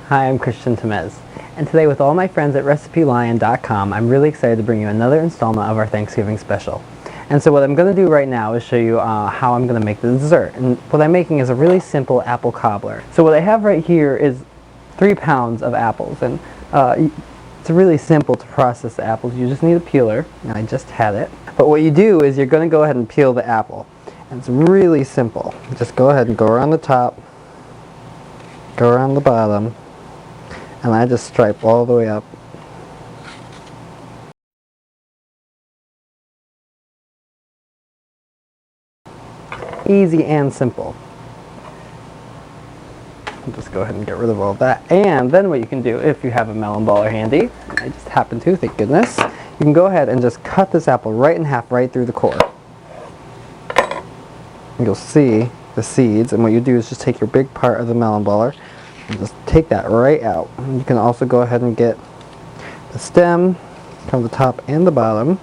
Hi, I'm Tamez, and today with all my friends at RecipeLion.com, I'm really excited to bring you another installment of our Thanksgiving special. And so what I'm going to do right now is show you how I'm going to make the dessert. And what I'm making is a really simple apple cobbler. So what I have right here is 3 pounds of apples, and it's really simple to process the apples. You just need a peeler, and I just had it. But what you do is you're going to go ahead and peel the apple. And it's really simple. Just go ahead and go around the top, go around the bottom, and I just stripe all the way up. Easy and simple. Just go ahead and get rid of all of that. And then what you can do, if you have a melon baller handy, I just happen to, thank goodness, you can go ahead and just cut this apple right in half, right through the core. And you'll see the seeds, and what you do is just take your big part of the melon baller and just take that right out. And you can also go ahead and get the stem from the top and the bottom.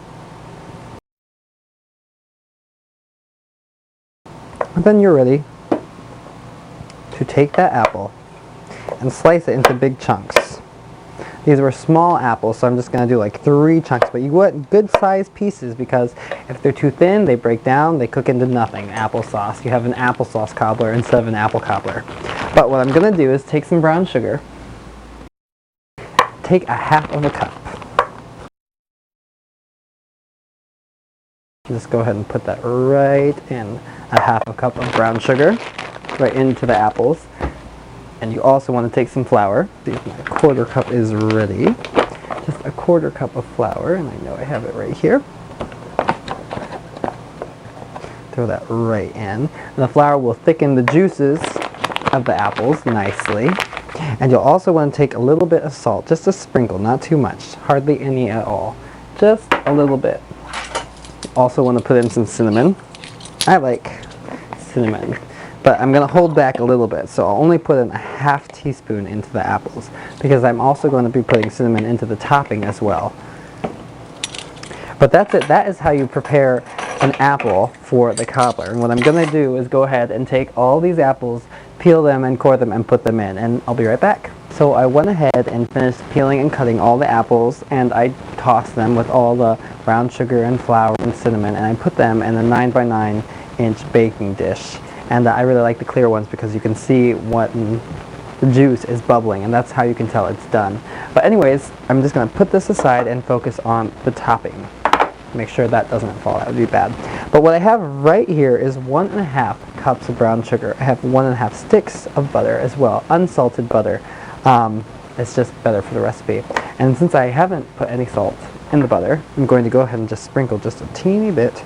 And then you're ready to take that apple and slice it into big chunks. These were small apples, so I'm just going to do like 3 chunks, but you want good sized pieces because if they're too thin, they break down, they cook into nothing. Applesauce. You have an applesauce cobbler instead of an apple cobbler. But what I'm going to do is take some brown sugar, take a half of a cup. Just go ahead and put that right in, a half a cup of brown sugar, right into the apples. And you also want to take some flour. See if my 1/4 cup is ready. Just a 1/4 cup of flour, and I know I have it right here. Throw that right in. And the flour will thicken the juices of the apples nicely. And you'll also want to take a little bit of salt, just a sprinkle, not too much, hardly any at all. Just a little bit. You also want to put in some cinnamon. I like cinnamon. But I'm going to hold back a little bit, so I'll only put in a ½ teaspoon into the apples because I'm also going to be putting cinnamon into the topping as well. But that's it. That is how you prepare an apple for the cobbler. And what I'm going to do is go ahead and take all these apples, peel them and core them and put them in, and I'll be right back. So I went ahead and finished peeling and cutting all the apples, and I tossed them with all the brown sugar and flour and cinnamon, and I put them in a 9 by 9 inch baking dish. And I really like the clear ones because you can see what the juice is bubbling, and that's how you can tell it's done. But anyways, I'm just going to put this aside and focus on the topping. Make sure that doesn't fall, that would be bad. But what I have right here is 1½ cups of brown sugar. I have 1½ sticks of butter as well, unsalted butter. It's just better for the recipe. And since I haven't put any salt in the butter, I'm going to go ahead and just sprinkle just a teeny bit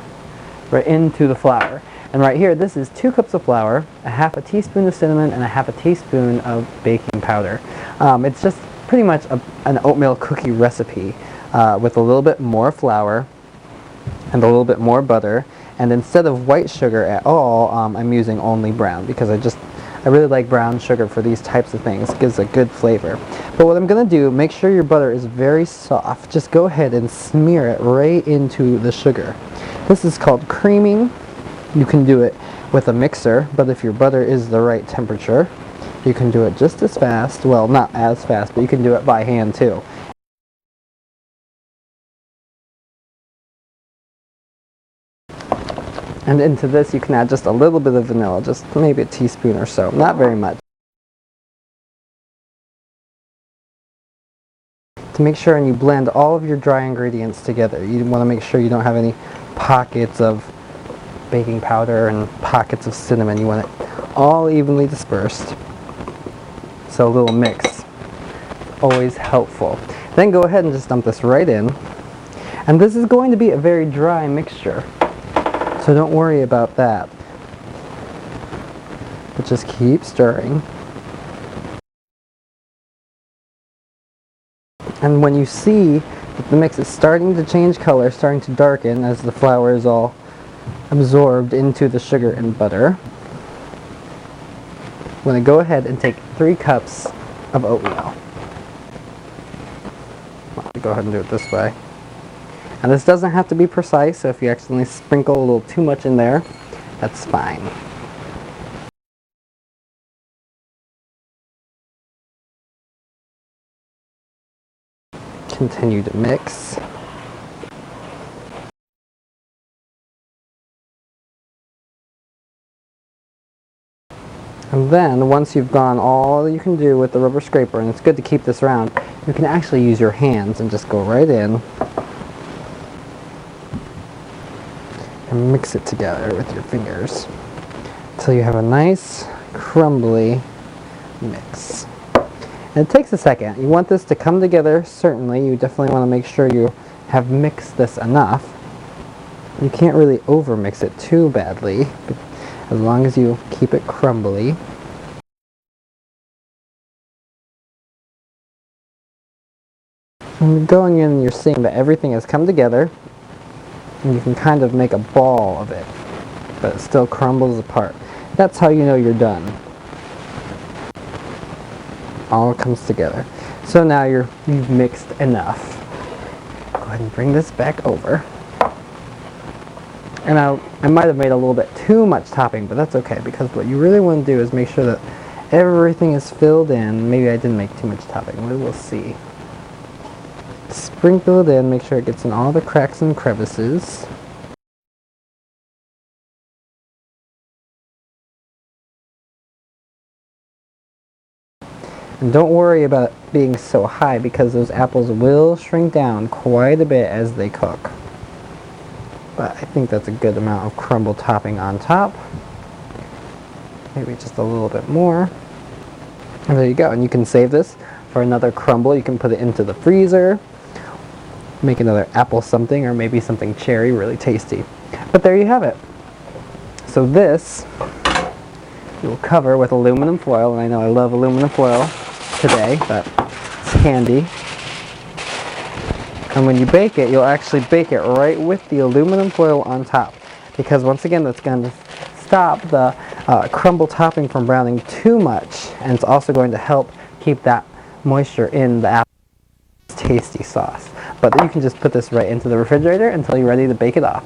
right into the flour. And right here, this is 2 cups of flour, a ½ teaspoon of cinnamon, and a ½ teaspoon of baking powder. It's just pretty much an oatmeal cookie recipe with a little bit more flour and a little bit more butter. And instead of white sugar at all, I'm using only brown because I really like brown sugar for these types of things. It gives a good flavor. But what I'm going to do, make sure your butter is very soft. Just go ahead and smear it right into the sugar. This is called creaming. You can do it with a mixer, but if your butter is the right temperature, you can do it just as fast. Well, not as fast, but you can do it by hand too. And into this you can add just a little bit of vanilla, just maybe a teaspoon or so, not very much. To make sure and you blend all of your dry ingredients together. You want to make sure you don't have any pockets of baking powder and pockets of cinnamon. You want it all evenly dispersed. So a little mix, always helpful. Then go ahead and just dump this right in. And this is going to be a very dry mixture, so don't worry about that. But just keep stirring. And when you see that the mix is starting to change color, starting to darken as the flour is all absorbed into the sugar and butter, I'm going to go ahead and take 3 cups of oatmeal. I'll go ahead and do it this way. And this doesn't have to be precise, so if you accidentally sprinkle a little too much in there, that's fine. Continue to mix. And then, once you've gone all you can do with the rubber scraper, and it's good to keep this round, you can actually use your hands and just go right in and mix it together with your fingers until you have a nice crumbly mix. And it takes a second. You want this to come together, certainly. You definitely want to make sure you have mixed this enough. You can't really over mix it too badly, but as long as you keep it crumbly. And you're going in and you're seeing that everything has come together, and you can kind of make a ball of it, but it still crumbles apart. That's how you know you're done. All comes together. So now you've mixed enough. Go ahead and bring this back over. And I might have made a little bit too much topping, but that's okay, because what you really want to do is make sure that everything is filled in. Maybe I didn't make too much topping. We'll see. Sprinkle it in, make sure it gets in all the cracks and crevices. And don't worry about it being so high, because those apples will shrink down quite a bit as they cook. But I think that's a good amount of crumble topping on top. Maybe just a little bit more. And there you go. And you can save this for another crumble. You can put it into the freezer. Make another apple something, or maybe something cherry, really tasty. But there you have it. So this you'll cover with aluminum foil, and I know I love aluminum foil today, but it's handy. And when you bake it, you'll actually bake it right with the aluminum foil on top, because once again, that's going to stop the crumble topping from browning too much, and it's also going to help keep that moisture in the apple tasty sauce. But you can just put this right into the refrigerator until you're ready to bake it off.